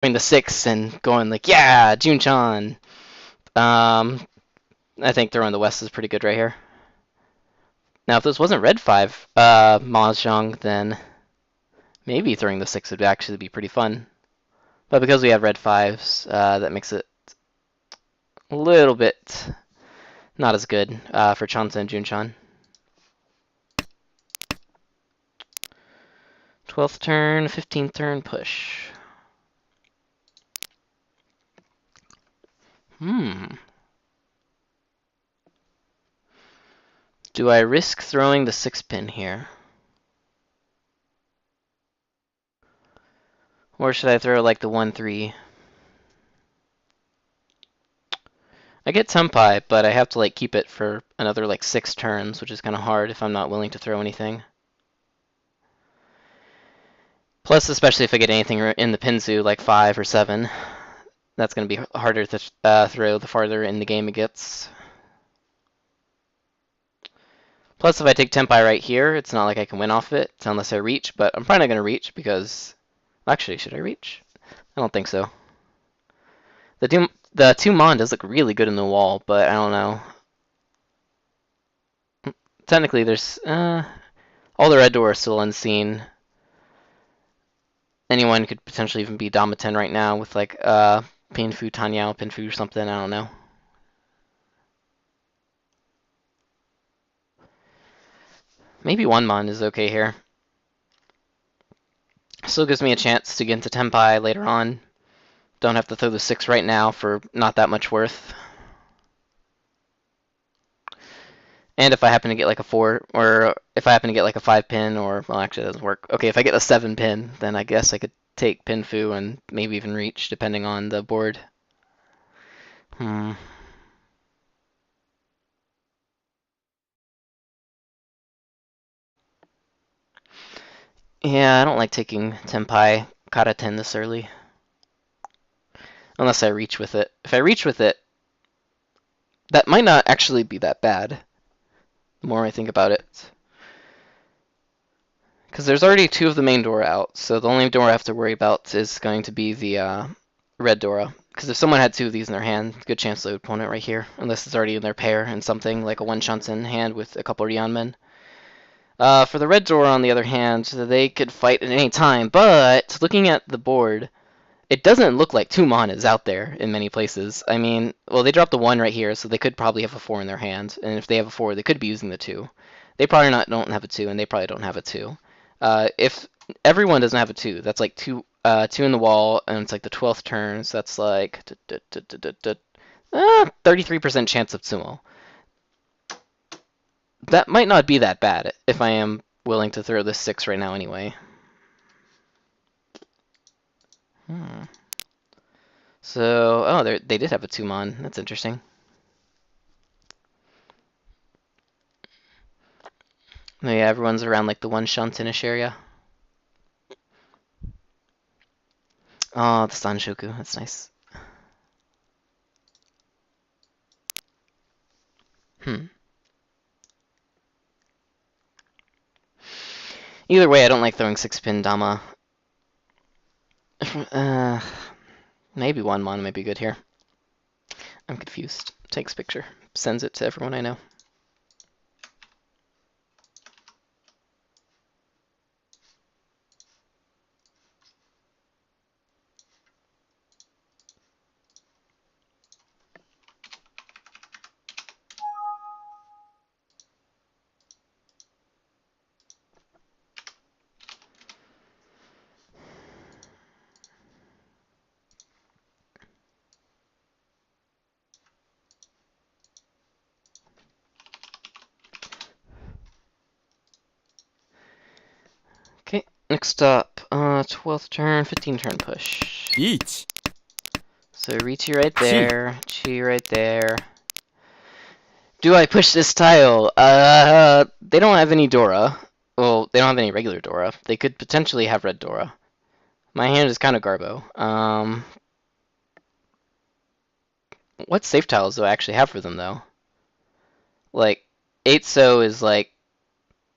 throwing the 6 and going like, yeah, Junchan. I think throwing the West is pretty good right here. Now, if this wasn't red 5 Mahjong, then maybe throwing the 6 would actually be pretty fun. But because we have red 5s, that makes it a little bit not as good for Chansa and Junchan. 12th turn, 15th turn, push. Do I risk throwing the 6-pin here? Or should I throw like the 1-3? I get Tempai, but I have to like keep it for another like 6 turns, which is kind of hard if I'm not willing to throw anything. Plus, especially if I get anything in the Pinzu, like 5 or 7, that's going to be harder to throw the farther in the game it gets. Plus, if I take Tempai right here, it's not like I can win off it, unless I reach, but I'm probably not going to reach because... Actually, should I reach? I don't think so. The 2 Mon does look really good in the wall, but I don't know. Technically, there's... all the red door is still unseen. Anyone could potentially even be Damaten right now with like Pinfu, Tanyao, Pinfu or something, I don't know. Maybe 1 Mon is okay here. Still gives me a chance to get into Tempai later on. Don't have to throw the 6 right now for not that much worth. And if I happen to get like a 4, or if I happen to get like a 5-pin, or, well, actually it doesn't work. Okay, if I get a 7-pin, then I guess I could take Pinfu and maybe even reach, depending on the board. Yeah, I don't like taking Tenpai Karaten this early. Unless I reach with it. If I reach with it, that might not actually be that bad, the more I think about it. Because there's already 2 of the main Dora out, so the only Dora I have to worry about is going to be the red Dora. Because if someone had 2 of these in their hand, good chance they would pawn it right here, unless it's already in their pair and something like a 1-Shansen hand with a couple Ryanmen. For the red Dora, on the other hand, they could fight at any time, but looking at the board, it doesn't look like 2 Mon is out there in many places. I mean, well, they dropped the 1 right here, so they could probably have a 4 in their hand. And if they have a 4, they could be using the 2. They probably don't have a 2, and they probably don't have a 2. If everyone doesn't have a 2, that's like 2 in the wall, and it's like the 12th turn, so that's like 33% chance of Sumo. That might not be that bad if I am willing to throw this 6 right now anyway. So, oh, they did have a 2 Mon. That's interesting. Oh, yeah, everyone's around like the 1-Shan-ish area. Oh, the Sanshoku. That's nice. Either way, I don't like throwing 6-pin Dama. Maybe 1 Mon might be good here. I'm confused. Takes picture. Sends it to everyone I know. Okay, next up, 12th turn, 15th turn push. Each. So Richi right there, Chi right there. Do I push this tile? They don't have any Dora. Well, they don't have any regular Dora. They could potentially have red Dora. My hand is kind of garbo. What safe tiles do I actually have for them, though? Like, 8-so is, like,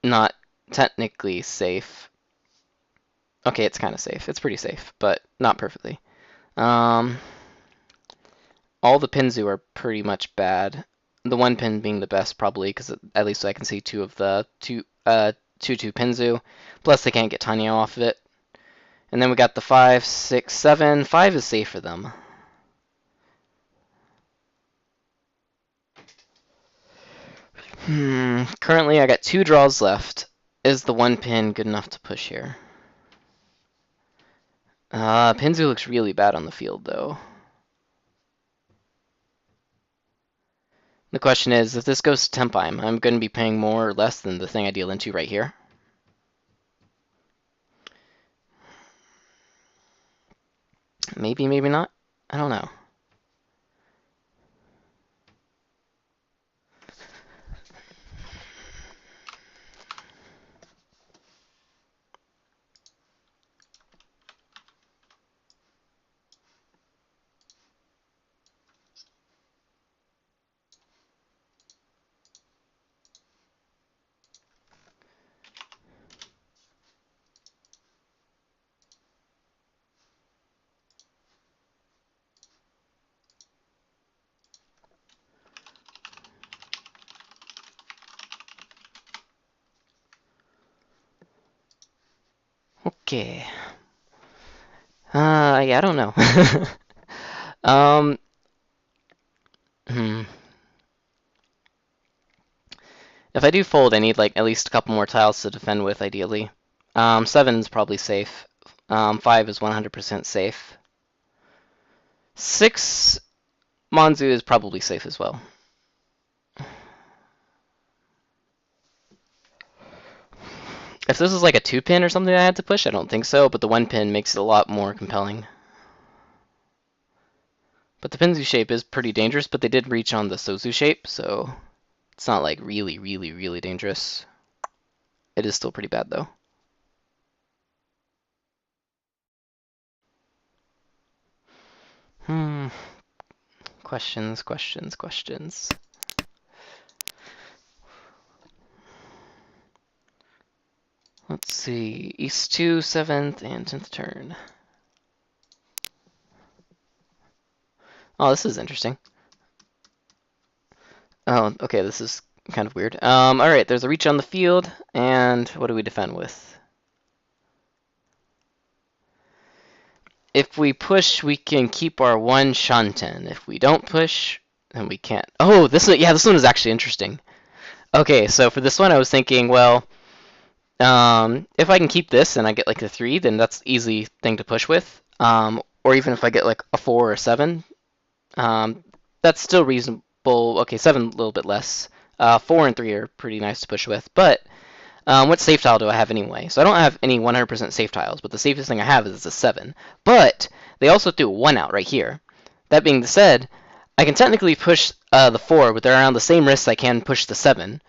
not technically safe. Okay, it's kind of safe. It's pretty safe, but not perfectly. Um, all the Pinzu are pretty much bad. The one pin being the best probably, because at least I can see two of the two Pinzu. Plus they can't get Tanya off of it. And then we got the 5, 6, 7. 5 is safe for them. Currently I got 2 draws left. Is the one pin good enough to push here? Pinzu looks really bad on the field though. The question is, if this goes to Tempime, I'm going to be paying more or less than the thing I deal into right here. Maybe, maybe not. I don't know. Okay. Yeah, I don't know. um, hmm. If I do fold, I need like at least a couple more tiles to defend with, ideally. 7 is probably safe. 5 is 100% safe. 6, Monzu is probably safe as well. If this was like a 2-pin or something I had to push, I don't think so, but the 1-pin makes it a lot more compelling. But the Pinzu shape is pretty dangerous, but they did reach on the Sozu shape, so it's not like really, really, really dangerous. It is still pretty bad though. Questions, questions, questions. Let's see. East 2, 7th, and 10th turn. Oh, this is interesting. Oh, okay, this is kind of weird. Alright, there's a reach on the field, and what do we defend with? If we push, we can keep our 1 Shanten. If we don't push, then we can't. Oh, this one, yeah, this one is actually interesting. Okay, so for this one, I was thinking, well, if I can keep this and I get like a 3, then that's an easy thing to push with. Or even if I get like a 4 or 7, that's still reasonable. Okay, 7 a little bit less. 4 and 3 are pretty nice to push with. But what safe tile do I have anyway? So I don't have any 100% safe tiles, but the safest thing I have is a 7. But they also threw 1 out right here. That being said, I can technically push the 4, but they're around the same risks I can push the 7,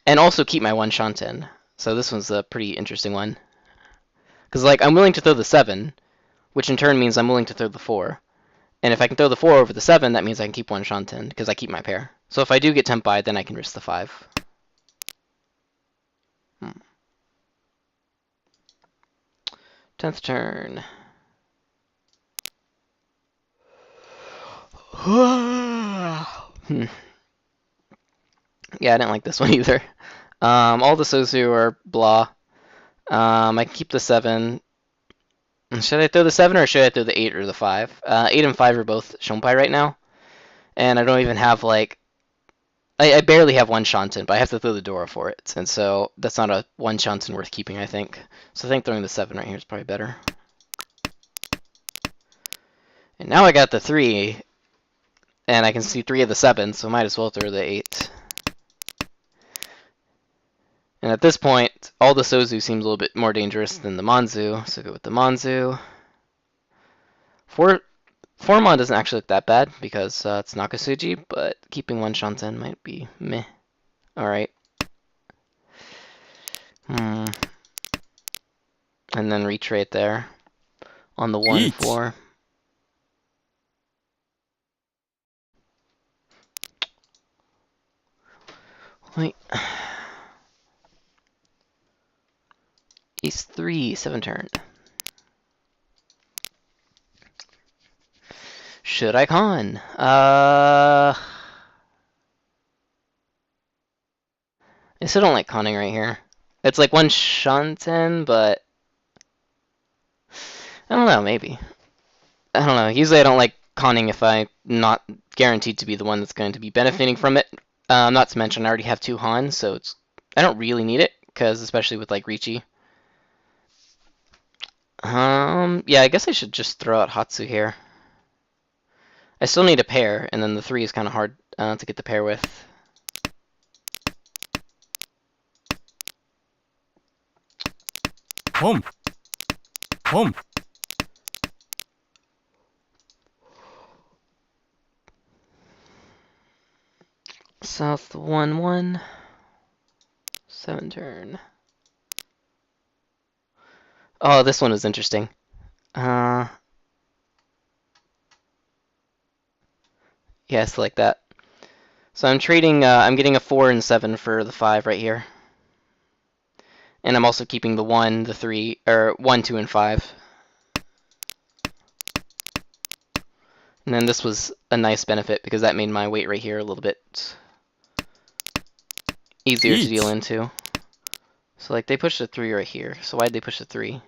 and also keep my 1 Shanten. So this one's a pretty interesting one. Because like I'm willing to throw the 7, which in turn means I'm willing to throw the 4. And if I can throw the 4 over the 7, that means I can keep 1 Shanten, because I keep my pair. So if I do get Tempai, then I can risk the 5. 10th turn. Yeah, I didn't like this one either. All the Sozu are blah. I can keep the 7. Should I throw the 7 or should I throw the 8 or the 5? 8 and 5 are both Shonpai right now. And I don't even have like... I barely have 1 Shanten, but I have to throw the Dora for it. And so that's not a 1 Shanten worth keeping, I think. So I think throwing the 7 right here is probably better. And now I got the 3. And I can see 3 of the 7, so I might as well throw the 8. And at this point, all the Sozu seems a little bit more dangerous than the Monzu, so go with the Monzu. 4-mon doesn't actually look that bad because it's Nakasuji, but keeping 1 Shanten might be meh. Alright. And then retrade there on the 1-4. Wait. East 3, 7 turn. should I con? I still don't like conning right here. It's like one Shanten, but I don't know, maybe. I don't know. Usually I don't like conning if I'm not guaranteed to be the one that's going to be benefiting from it. Not to mention I already have 2 Han, so I don't really need it, because especially with like Ricci. Yeah, I guess I should just throw out Hatsu here. I still need a pair, and then the 3 is kind of hard to get the pair with. Home. Home. South 1-1. 7 turn. Oh, this one is interesting. Yeah, I select that. So I'm trading, I'm getting a 4 and 7 for the 5 right here. And I'm also keeping the 1, the 3, or 1, 2, and 5. And then this was a nice benefit because that made my weight right here a little bit easier to deal into. So like they pushed a 3 right here. So why'd they push a 3?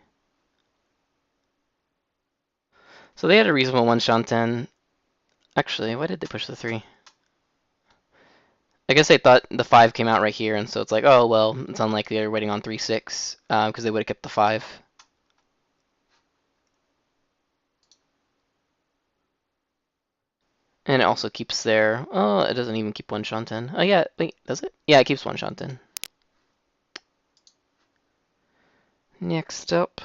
So they had a reasonable 1 Shanten. Actually, why did they push the 3? I guess they thought the 5 came out right here, and so it's like, oh, well, it's unlikely they're waiting on 3-6, because they would have kept the 5. And it also keeps their... Oh, it doesn't even keep 1 Shanten. Oh, yeah, wait, does it? Yeah, it keeps 1 Shanten. Next up,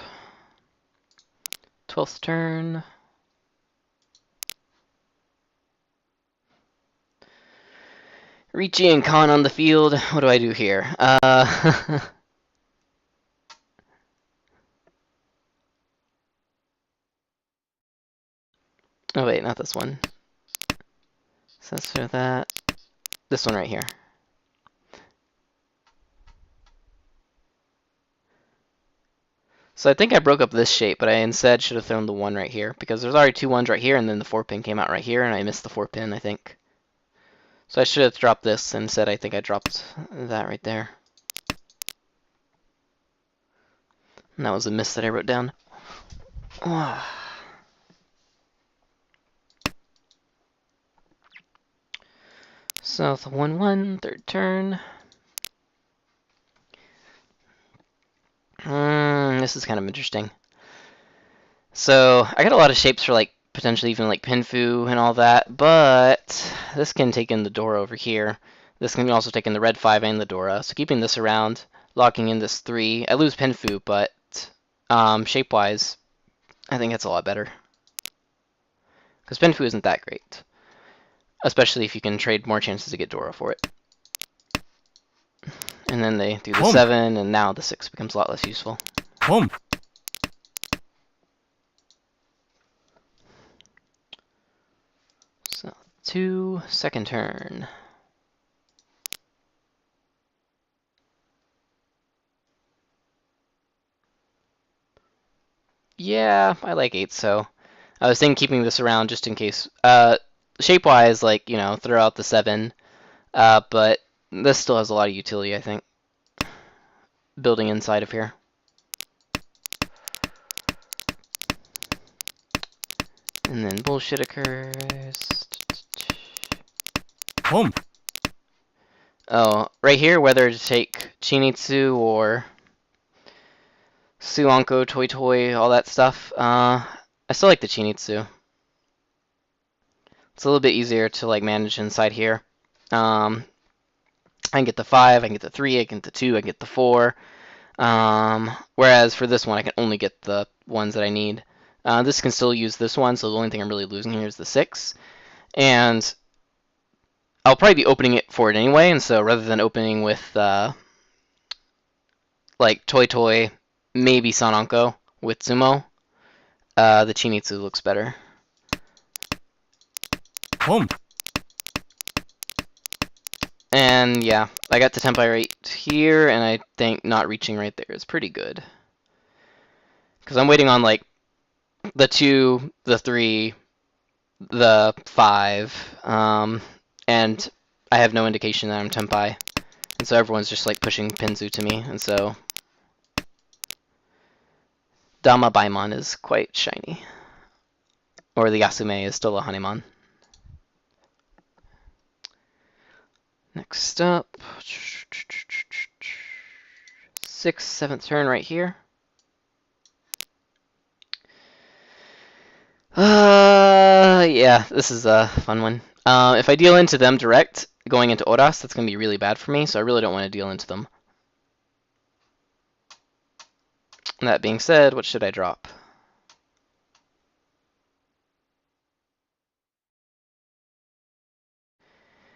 12th turn. Ricci and Khan on the field. What do I do here? Oh wait, not this one. So that's for that. This one right here. So I think I broke up this shape, but I instead should have thrown the 1 right here, because there's already 2 1s right here, and then the 4 pin came out right here, and I missed the 4 pin, I think. So I should have dropped this, and instead I think I dropped that right there. And that was a miss that I wrote down. South 1-1, 3rd turn. This is kind of interesting. So I got a lot of shapes for like potentially even like Pinfu and all that, but this can take in the Dora over here. This can also take in the red 5 and the Dora. So keeping this around, locking in this 3. I lose Pinfu, but shape-wise, I think it's a lot better. Because Pinfu isn't that great. Especially if you can trade more chances to get Dora for it. And then they do the 7, and now the 6 becomes a lot less useful. Home. So 2, 2nd turn. Yeah, I like 8, so I was thinking keeping this around just in case. Shape-wise, like, you know, throw out the 7, but this still has a lot of utility, I think, building inside of here. And then bullshit occurs. Home. Oh, right here, whether to take Chinitsu or Suanko, Toy Toy, all that stuff. I still like the Chinitsu. It's a little bit easier to like manage inside here. I can get the 5, I can get the 3, I can get the 2, I can get the 4. Whereas for this one, I can only get the ones that I need. This can still use this one, so the only thing I'm really losing here is the 6. And I'll probably be opening it for it anyway, and so rather than opening with like Toy Toy, maybe Sananko with Sumo, the Chinitsu looks better. Home. And yeah, I got the Tenpai right here, and I think not reaching right there is pretty good. Because I'm waiting on like the 2, the 3, the 5, and I have no indication that I'm Tenpai. And so everyone's just like pushing Pinzu to me, and so Dama Baimon is quite shiny. Or the Yasume is still a Hanemon. Next up, 6th, 7th turn right here. Yeah, this is a fun one. If I deal into them direct, going into Oras, that's going to be really bad for me, so I really don't want to deal into them. That being said, what should I drop?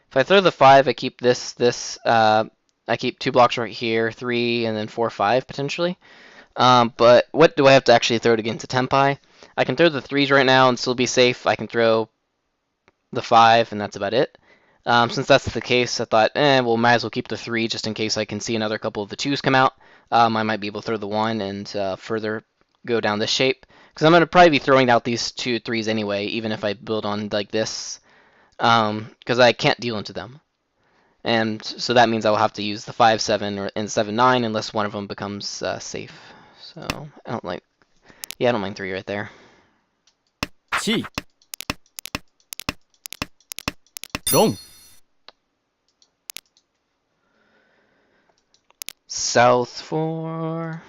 If I throw the 5, I keep I keep 2 blocks right here, 3, and then 4, 5, potentially. But what do I have to actually throw to get into Tenpai? I can throw the 3s right now and still be safe. I can throw the 5, and that's about it. Since that's the case, I thought, well, might as well keep the 3 just in case I can see another couple of the 2s come out. I might be able to throw the 1 and further go down this shape. Because I'm going to probably be throwing out these 2 3s anyway, even if I build on like this. Because I can't deal into them. And so that means I will have to use the 5, 7, and 7, 9 unless one of them becomes safe. So I don't like, yeah, I don't mind 3 right there. Chi. Long. South 4.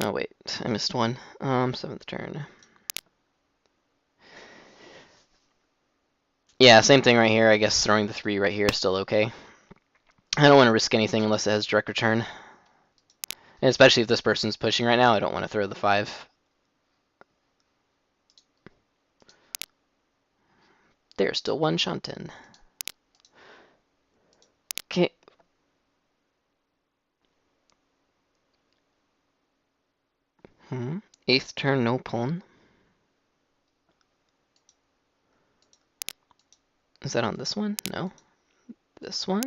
Oh wait, I missed one. 7th turn. Yeah, same thing right here. I guess throwing the 3 right here is still okay. I don't want to risk anything unless it has direct return. And especially if this person's pushing right now, I don't want to throw the 5. There's still one Shanten. Okay. Hmm. 8th turn, no pawn. Is that on this one? No. This one?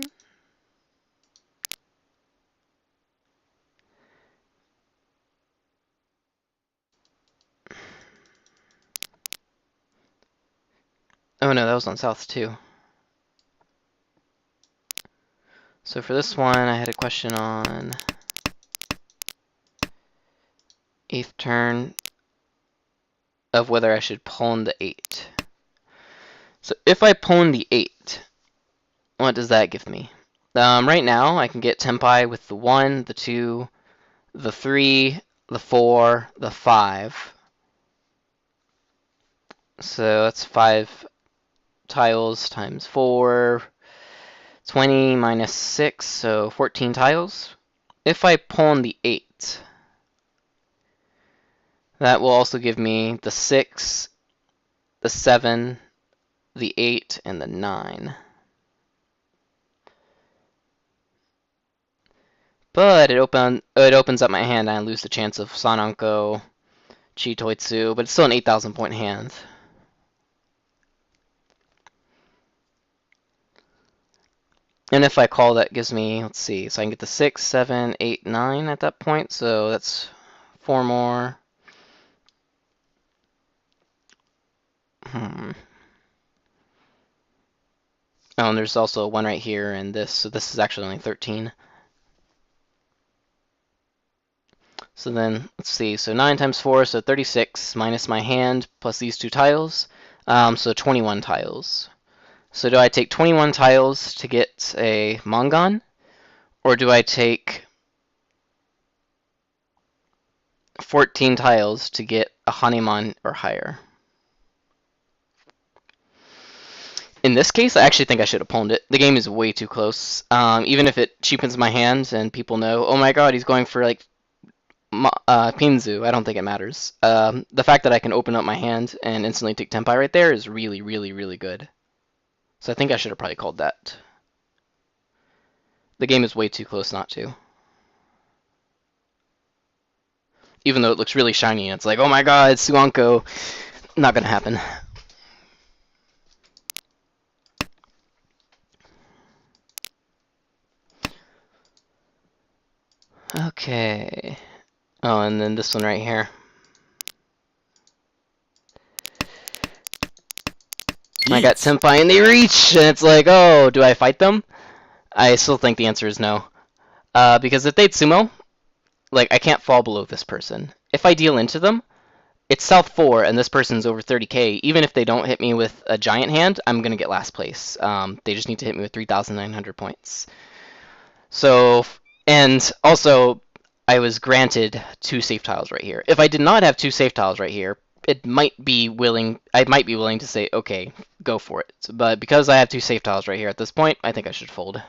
Oh no, that was on South too. So for this one, I had a question on 8th turn of whether I should pawn the 8. So if I pawn the 8, what does that give me? Right now, I can get Tenpai with the 1, the 2, the 3, the 4, the 5. So that's 5 tiles times 4. 20 minus 6, so 14 tiles. If I pawn the 8, that will also give me the 6, the 7, the 8, and the 9. But it opens up my hand and I lose the chance of Sananko, Chitoitsu, but it's still an 8,000 point hand. And if I call, that gives me, let's see, so I can get the 6, 7, 8, 9 at that point, so that's 4 more. Oh, and there's also one right here and this, so this is actually only 13. So then, let's see, so 9 times 4, so 36, minus my hand, plus these 2 tiles, so 21 tiles. So do I take 21 tiles to get a Mongon, or do I take 14 tiles to get a Hanemon or higher? In this case, I actually think I should have pawned it. The game is way too close. Even if it cheapens my hand and people know, oh my god, he's going for like Pinzu, I don't think it matters. The fact that I can open up my hand and instantly take Tenpai right there is really, really, really good. So I think I should have probably called that. The game is way too close not to. Even though it looks really shiny, it's like, oh my god, it's Suanko. Not gonna happen. Okay. Oh, and then this one right here. I got 1 Senpai and they reach, and it's like, oh, do I fight them? I still think the answer is no. Because if they sumo, like, I can't fall below this person. If I deal into them, it's South 4, and this person's over 30k. Even if they don't hit me with a giant hand, I'm going to get last place. They just need to hit me with 3,900 points. So, and also, I was granted 2 safe tiles right here. If I did not have 2 safe tiles right here, I might be willing to say, okay, go for it. But because I have 2 safe tiles right here at this point, I think I should fold.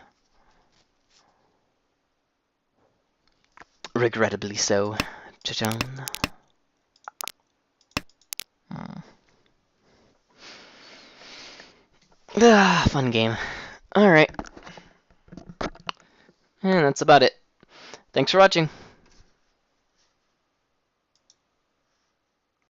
Regrettably so. Cha-chan. Fun game. Alright. And that's about it. Thanks for watching.